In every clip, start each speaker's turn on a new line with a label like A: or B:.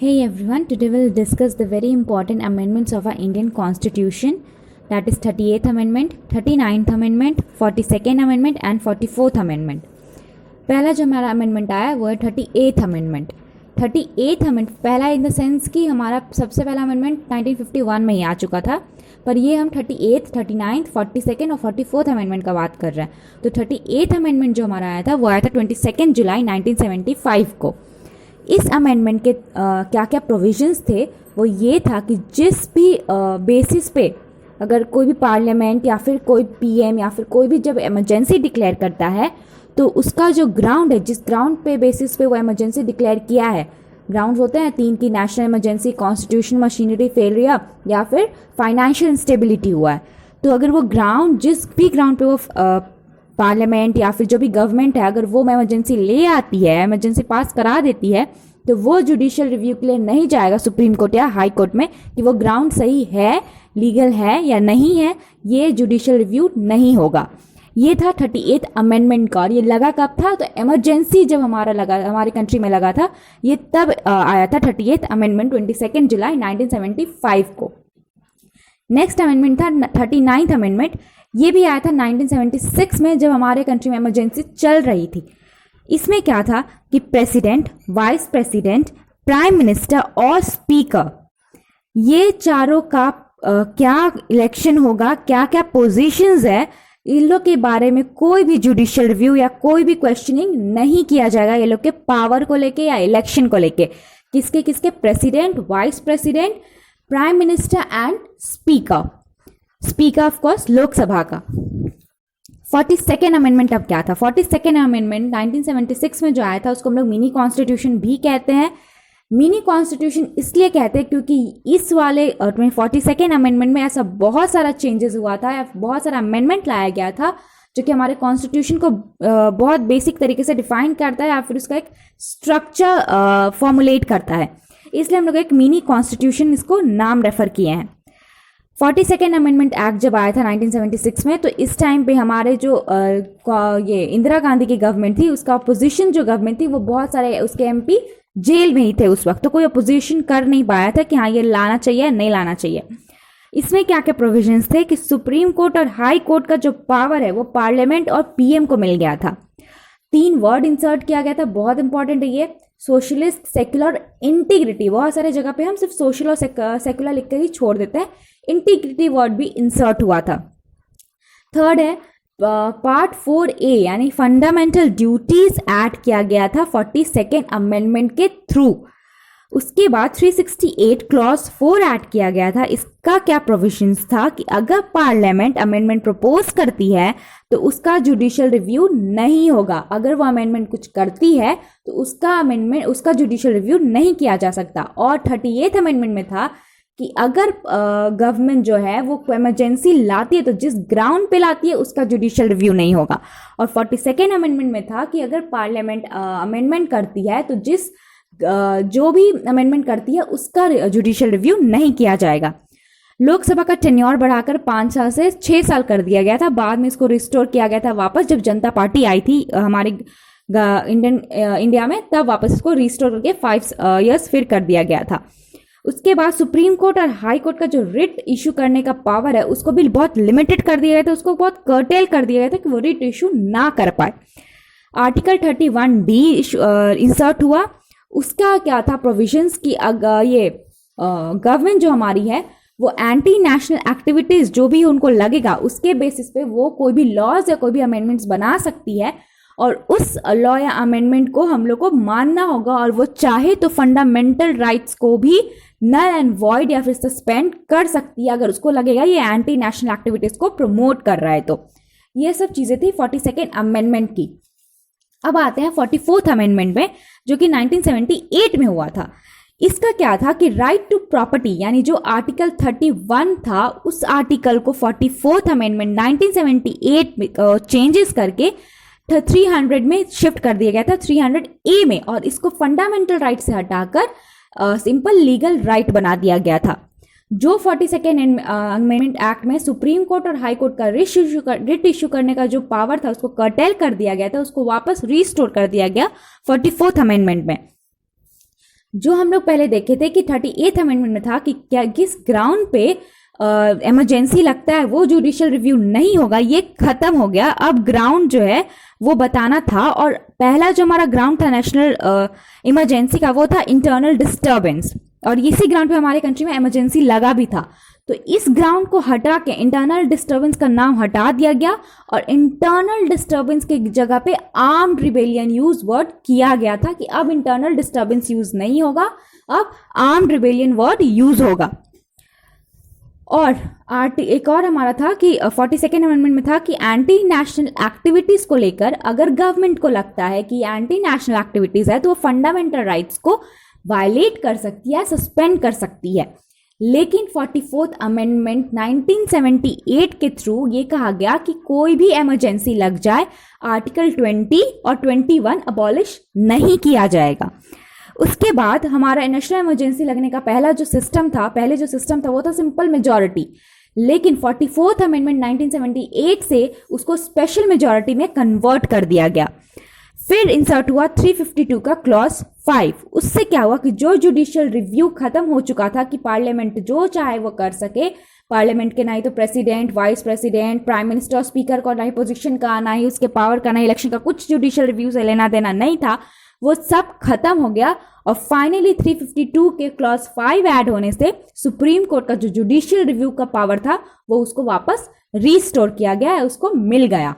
A: Hey everyone, today we'll discuss the very important amendments of our Indian Constitution, that is 38th Amendment, 39th Amendment, 42nd Amendment and 44th Amendment. पहला जो हमारा amendment आया वो है 38th amendment. 38th amendment पहला in the sense कि हमारा सबसे पहला अमेंडमेंट 1951 में ही आ चुका था, पर ये हम 38th, 39th, 42nd और 44th अमेंडमेंट का बात कर रहे हैं. तो 38th अमेंडमेंट जो हमारा आया था वो आया था 22 जुलाई 1975 को. इस अमेंडमेंट के क्या क्या प्रोविजंस थे वो ये था कि जिस भी बेसिस पे अगर कोई भी पार्लियामेंट या फिर कोई पीएम या फिर कोई भी जब इमरजेंसी डिक्लेयर करता है तो उसका जो ग्राउंड है, जिस ग्राउंड पे बेसिस पे वो इमरजेंसी डिक्लेयर किया है, ग्राउंड होते हैं 3 की, national emergency, constitution machinery failure या फिर फाइनेंशियल इंस्टेबिलिटी हुआ है. तो अगर वो ग्राउंड, जिस भी ग्राउंड पे वो पार्लियामेंट या फिर जो भी गवर्नमेंट है, अगर वो इमरजेंसी ले आती है, इमरजेंसी पास करा देती है, तो वो जुडिशियल रिव्यू के लिए नहीं जाएगा सुप्रीम कोर्ट या हाई कोर्ट में कि वो ग्राउंड सही है, लीगल है या नहीं है. ये जुडिशियल रिव्यू नहीं होगा. ये था 38th अमेंडमेंट का. और ये लगा कब था? तो इमरजेंसी जब हमारे कंट्री में लगा था, ये तब आया था 38th अमेंडमेंट 22 जुलाई 1975 को. नेक्स्ट अमेंडमेंट था 39th अमेंडमेंट. ये भी आया था 1976 में, जब हमारे कंट्री में इमरजेंसी चल रही थी. इसमें क्या था कि president, vice president, prime minister और स्पीकर, ये चारों का क्या इलेक्शन होगा, क्या क्या पोजीशंस है, इन लोग के बारे में कोई भी जुडिशियल रिव्यू या कोई भी क्वेश्चनिंग नहीं किया जाएगा. ये लोग के पावर को लेके या इलेक्शन को लेके, किसके किसके, president, vice president, prime minister and speaker. Speaker of course Lok Sabha का. 42nd अमेंडमेंट अब क्या था? 42nd अमेंडमेंट 1976 में जो आया था उसको हम लोग मिनी कॉन्स्टिट्यूशन भी कहते हैं. मिनी कॉन्स्टिट्यूशन इसलिए कहते हैं क्योंकि इस वाले 42nd अमेंडमेंट में ऐसा बहुत सारा चेंजेस हुआ था, बहुत सारा अमेंडमेंट लाया गया था जो कि हमारे कॉन्स्टिट्यूशन को बहुत बेसिक तरीके से डिफाइन करता है या फिर उसका एक स्ट्रक्चर फॉर्मुलेट करता है. इसलिए हम लोग एक मिनी कॉन्स्टिट्यूशन इसको नाम रेफर किए हैं. 42nd अमेंडमेंट एक्ट जब आया था 1976 में, तो इस टाइम पे हमारे जो ये इंदिरा गांधी की गवर्नमेंट थी, उसका अपोजिशन जो गवर्नमेंट थी वो बहुत सारे उसके एमपी जेल में ही थे उस वक्त. तो कोई अपोजिशन कर नहीं पाया था कि हाँ ये लाना चाहिए नहीं लाना चाहिए. इसमें क्या क्या प्रोविजंस थे कि सुप्रीम कोर्ट और हाई कोर्ट का जो पावर है वो पार्लियामेंट और पीएम को मिल गया था. 3 वर्ड इंसर्ट किया गया था, बहुत इंपॉर्टेंट है ये, सोशलिस्ट, सेक्युलर, इंटीग्रिटी. बहुत सारे जगह पे हम सिर्फ सोशल और सेक्युलर लिख कर ही छोड़ देते हैं, इंटीग्रिटी वर्ड भी इंसर्ट हुआ था. थर्ड है पार्ट 4A यानी फंडामेंटल ड्यूटीज ऐड किया गया था 42nd अमेंडमेंट के थ्रू. उसके बाद 368 क्लॉज 4 ऐड किया गया था. इसका क्या प्रोविजंस था कि अगर पार्लियामेंट अमेंडमेंट प्रपोज करती है तो उसका जुडिशियल रिव्यू नहीं होगा. अगर वो अमेंडमेंट कुछ करती है तो उसका जुडिशियल रिव्यू नहीं किया जा सकता. और 38th अमेंडमेंट में था कि अगर गवर्नमेंट जो है वो इमरजेंसी लाती है तो जिस ग्राउंड पे लाती है उसका जुडिशियल रिव्यू नहीं होगा. और 42nd अमेंडमेंट में था कि अगर पार्लियामेंट अमेंडमेंट करती है तो जो भी अमेंडमेंट करती है उसका जुडिशियल रिव्यू नहीं किया जाएगा. लोकसभा का टेन्योर बढ़ाकर 5 साल से 6 साल कर दिया गया था. बाद में इसको रिस्टोर किया गया था वापस, जब जनता पार्टी आई थी हमारे इंडिया में, तब वापस इसको रिस्टोर करके 5 ईयर्स फिर कर दिया गया था. उसके बाद सुप्रीम कोर्ट और हाई कोर्ट का जो रिट इशू करने का पावर है उसको भी बहुत लिमिटेड कर दिया गया था, उसको बहुत कर्टेल कर दिया गया था कि वो रिट इशू ना कर पाए. आर्टिकल 31D इंसर्ट हुआ. उसका क्या था प्रोविजंस कि ये गवर्नमेंट जो हमारी है वो एंटी नेशनल एक्टिविटीज जो भी उनको लगेगा उसके बेसिस पे वो कोई भी लॉज या कोई भी अमेंडमेंट्स बना सकती है, और उस लॉ या अमेंडमेंट को हम लोग को मानना होगा. और वो चाहे तो फंडामेंटल राइट्स को भी नल एंड वॉइड या फिर सस्पेंड कर सकती है अगर उसको लगेगा ये एंटी नेशनल एक्टिविटीज को प्रमोट कर रहा है. तो ये सब चीजें थी 42nd अमेंडमेंट की. अब आते हैं 44th अमेंडमेंट में, जो कि 1978 में हुआ था. इसका क्या था कि राइट टू प्रॉपर्टी यानी जो आर्टिकल 31 था उस आर्टिकल को 44th अमेंडमेंट 1978 में चेंजेस करके 300 में शिफ्ट कर दिया गया था, 300A में, और इसको फंडामेंटल राइट से हटाकर सिंपल लीगल राइट बना दिया गया था. जो 42nd अमेंडमेंट एक्ट में सुप्रीम कोर्ट और हाई कोर्ट का रिट इश्यू करने का जो पावर था उसको कर्टेल कर दिया गया था, उसको वापस रिस्टोर कर दिया गया 44th अमेंडमेंट में. जो हम लोग पहले देखे थे कि 38th अमेंडमेंट में था कि क्या किस ग्राउंड पे इमरजेंसी लगता है वो जुडिशियल रिव्यू नहीं होगा, ये खत्म हो गया। अब ग्राउंड जो है वो बताना था, और पहला जो हमारा ग्राउंड था नेशनल इमरजेंसी का वो था इंटरनल डिस्टर्बेंस, और इसी ग्राउंड पे हमारे कंट्री में इमरजेंसी लगा भी था। तो इस ग्राउंड को हटा के इंटरनल डिस्टर्बेंस का नाम हटा दिया गया और इंटरनल डिस्टर्बेंस की जगह पे आर्म्ड रिबेलियन यूज वर्ड किया गया था कि अब इंटरनल डिस्टर्बेंस यूज नहीं होगा, अब आर्म्ड रिबेलियन वर्ड यूज होगा। और एक और हमारा था कि 42nd अमेंडमेंट में था कि एंटी नेशनल एक्टिविटीज को लेकर अगर गवर्नमेंट को लगता है कि एंटी नेशनल एक्टिविटीज है तो वो फंडामेंटल राइट्स को वायलेट कर सकती है, सस्पेंड कर सकती है। लेकिन 44th अमेंडमेंट 1978 के थ्रू ये कहा गया कि कोई भी इमरजेंसी लग जाए आर्टिकल 20 और 21 अबॉलिश नहीं किया जाएगा। उसके बाद हमारा नेशनल इमरजेंसी लगने का पहले जो सिस्टम था वो था सिंपल मेजॉरिटी, लेकिन 44th अमेंडमेंट 1978 से उसको स्पेशल मेजॉरिटी में कन्वर्ट कर दिया गया। फिर इंसर्ट हुआ 352 का क्लॉज 5। उससे क्या हुआ कि जो जुडिशियल रिव्यू खत्म हो चुका था कि पार्लियामेंट जो चाहे वो कर सके, पार्लियामेंट के ना ही तो president, vice president, prime minister, speaker को ना ही पोजीशन का, ना ही उसके पावर का, ना इलेक्शन का, कुछ जुडिशियल रिव्यू से लेना देना नहीं था, वो सब खत्म हो गया। और फाइनली 352 के क्लॉज 5 ऐड होने से सुप्रीम कोर्ट का जो जुडिशियल रिव्यू का पावर था वो उसको वापस रिस्टोर किया गया है, उसको मिल गया।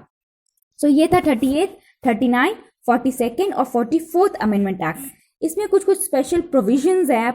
A: सो ये था 38, 39, 42nd और 44th अमेंडमेंट एक्ट। इसमें कुछ स्पेशल प्रोविजंस है,